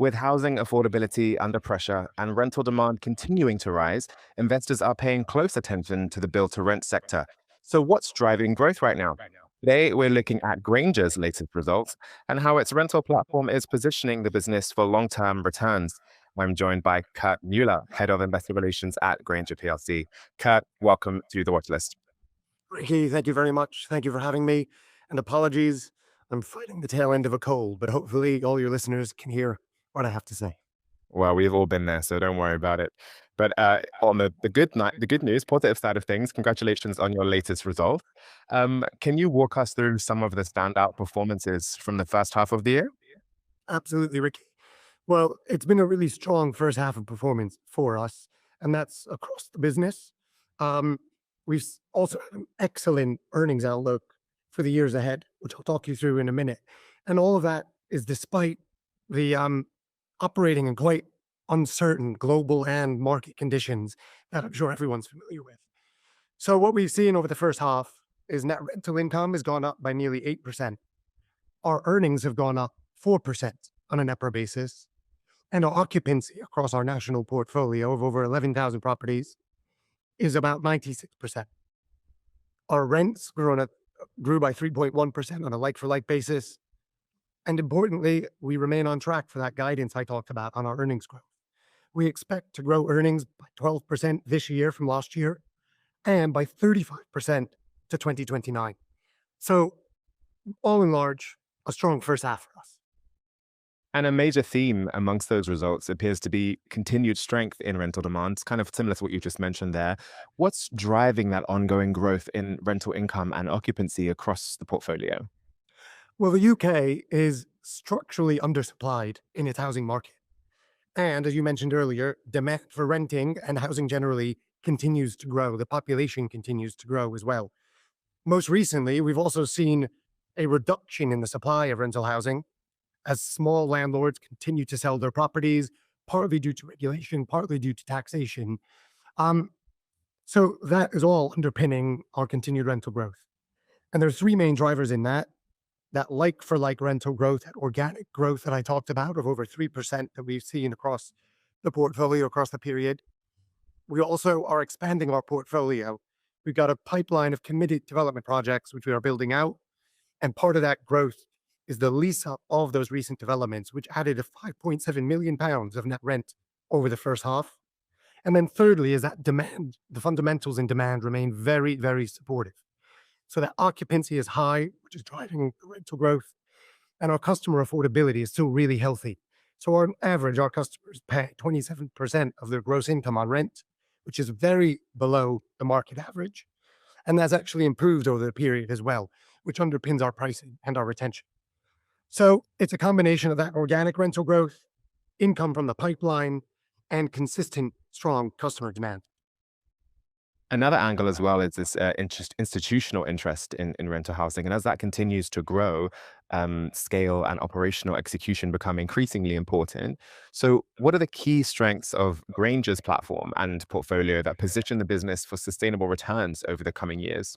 With housing affordability under pressure and rental demand continuing to rise, investors are paying close attention to the build to rent sector. So, what's driving growth right now? Today, we're looking at Grainger's latest results and how its rental platform is positioning the business for long term returns. I'm joined by Kurt Mueller, Head of Investor Relations at Grainger PLC. Kurt, welcome to the watchlist. Ricky, thank you very much. Thank you for having me. And apologies, I'm fighting the tail end of a cold, but hopefully all your listeners can hear what I have to say. Well, we've all been there, so don't worry about it. But on the good news, positive side of things, congratulations on your latest result. Can you walk us through some of the standout performances from the first half of the year? Absolutely, Ricky. Well, it's been a really strong first half of performance for us, and that's across the business. Um, we've also had an excellent earnings outlook for the years ahead, which I'll talk you through in a minute. And all of that is despite the operating in quite uncertain global and market conditions that I'm sure everyone's familiar with. So what we've seen over the first half is net rental income has gone up by nearly 8%. Our earnings have gone up 4% on a net per basis, and our occupancy across our national portfolio of over 11,000 properties is about 96%. Our rents grew by 3.1% on a like-for-like basis. And importantly, we remain on track for that guidance I talked about on our earnings growth. We expect to grow earnings by 12% this year from last year and by 35% to 2029. So all in large, a strong first half for us. And a major theme amongst those results appears to be continued strength in rental demand, kind of similar to what you just mentioned there. What's driving that ongoing growth in rental income and occupancy across the portfolio? Well, the UK is structurally undersupplied in its housing market. And as you mentioned earlier, demand for renting and housing generally continues to grow. The population continues to grow as well. Most recently, we've also seen a reduction in the supply of rental housing as small landlords continue to sell their properties, partly due to regulation, partly due to taxation. Um, so that is all underpinning our continued rental growth. And there's three main drivers in that like for like rental growth, that organic growth that I talked about of over 3% that we've seen across the portfolio across the period. We also are expanding our portfolio. We've got a pipeline of committed development projects, which we are building out. And part of that growth is the lease up of those recent developments, which added a £5.7 million of net rent over the first half. And then thirdly is that demand, the fundamentals in demand remain very, very supportive. So that occupancy is high, which is driving the rental growth, and our customer affordability is still really healthy. So on average, our customers pay 27% of their gross income on rent, which is very below the market average. And that's actually improved over the period as well, which underpins our pricing and our retention. So it's a combination of that organic rental growth, income from the pipeline, and consistent, strong customer demand. Another angle as well is this institutional interest in rental housing. And as that continues to grow, scale and operational execution become increasingly important. So, what are the key strengths of Grainger's platform and portfolio that position the business for sustainable returns over the coming years?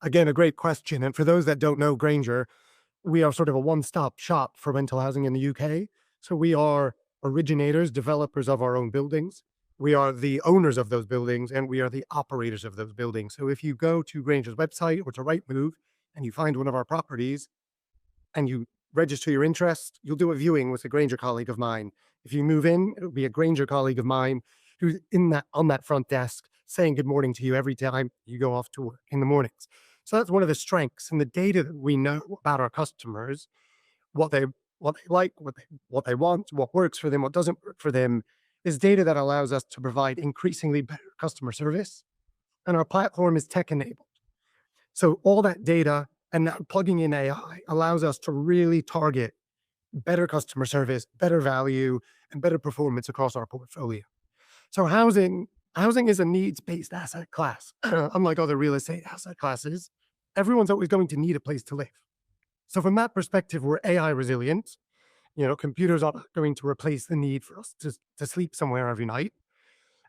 Again, a great question. And for those that don't know Grainger, we are sort of a one-stop shop for rental housing in the UK. So we are originators, developers of our own buildings. We are the owners of those buildings and we are the operators of those buildings. So if you go to Grainger's website or to Rightmove and you find one of our properties and you register your interest, you'll do a viewing with a Grainger colleague of mine. If you move in, it'll be a Grainger colleague of mine who's in that on that front desk saying good morning to you every time you go off to work in the mornings. So that's one of the strengths and the data that we know about our customers, what they what they like, what they want, what works for them, what doesn't work for them, is data that allows us to provide increasingly better customer service. And our platform is tech enabled. So all that data and now plugging in AI allows us to really target better customer service, better value, and better performance across our portfolio. So housing is a needs-based asset class. Unlike other real estate asset classes, everyone's always going to need a place to live. So from that perspective, we're AI resilient. You know, computers are not going to replace the need for us to sleep somewhere every night.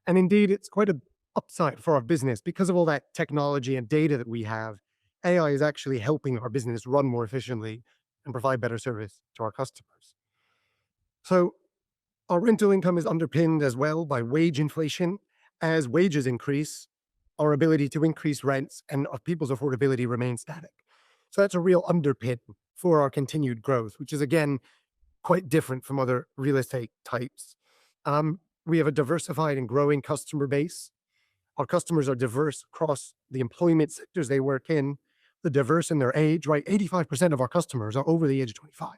And indeed, it's quite a upside for our business because of all that technology and data that we have. AI is actually helping our business run more efficiently and provide better service to our customers. So Our rental income is underpinned as well by wage inflation. As wages increase, our ability to increase rents and of people's affordability remains static. So that's a real underpin for our continued growth, which is again quite different from other real estate types. We have a diversified and growing customer base. Our customers are diverse across the employment sectors they work in, the diverse in their age, right? 85% of our customers are over the age of 25.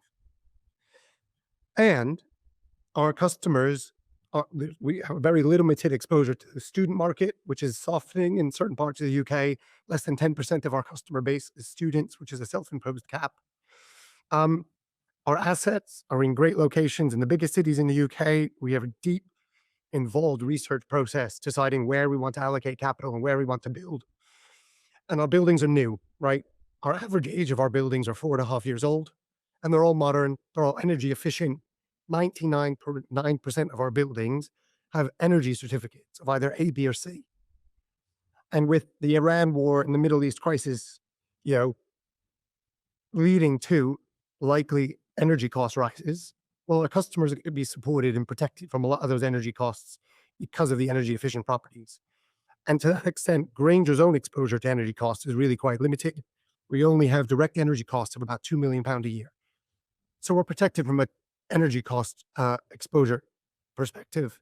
And our customers we have a very limited exposure to the student market, which is softening in certain parts of the UK. Less than 10% of our customer base is students, which is a self-imposed cap. Um, our assets are in great locations in the biggest cities in the UK. We have a deep, involved research process deciding where we want to allocate capital and where we want to build. And our buildings are new, right? Our average age of our buildings are 4.5 years old, and they're all modern, they're all energy efficient. 99.9% of our buildings have energy certificates of either A, B, or C. And with the Iran war and the Middle East crisis, you know, leading to likely energy cost rises, well, our customers could be supported and protected from a lot of those energy costs because of the energy efficient properties. And to that extent, Grainger's own exposure to energy costs is really quite limited. We only have direct energy costs of about £2 million a year. So we're protected from an energy cost exposure perspective.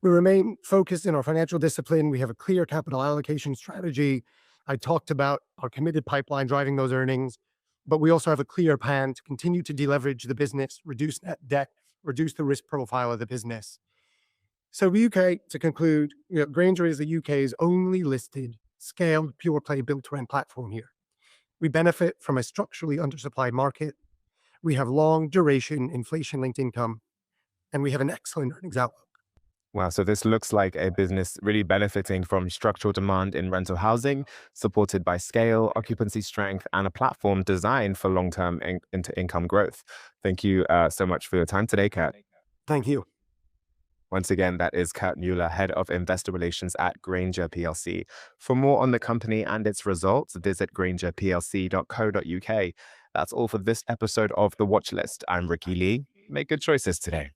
We remain focused in our financial discipline. We have a clear capital allocation strategy. I talked about our committed pipeline driving those earnings, but we also have a clear plan to continue to deleverage the business, reduce net debt, reduce the risk profile of the business. So the UK, to conclude, Grainger is the UK's only listed scaled pure play built to rent platform here. We benefit from a structurally undersupplied market. We have long duration inflation linked income, and we have an excellent earnings outlook. Wow, so this looks like a business really benefiting from structural demand in rental housing, supported by scale, occupancy strength, and a platform designed for long-term income growth. Thank you so much for your time today, Kat. Thank you. Once again, that is Kat Mueller, Head of Investor Relations at Grainger PLC. For more on the company and its results, visit graingerplc.co.uk. That's all for this episode of The Watch List. I'm Ricky Lee. Make good choices today.